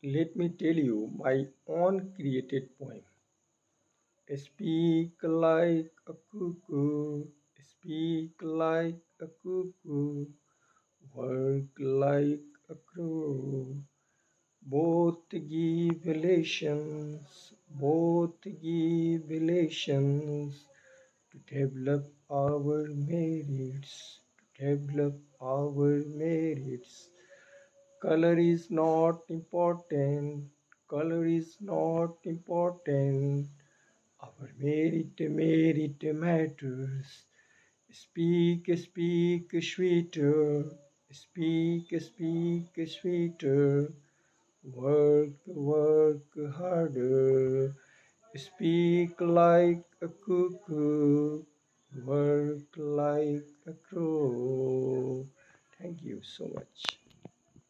let me tell you my own created poem. Speak like a cuckoo, speak like a cuckoo, work like a crow. Both give lessons, both give lessons to develop our merits, to develop our merits. Color is not important, color is not important. Our merit matters. Speak, speak sweeter, speak, speak sweeter. Work, work harder. Speak like a cuckoo, work like a crow. Thank you so much.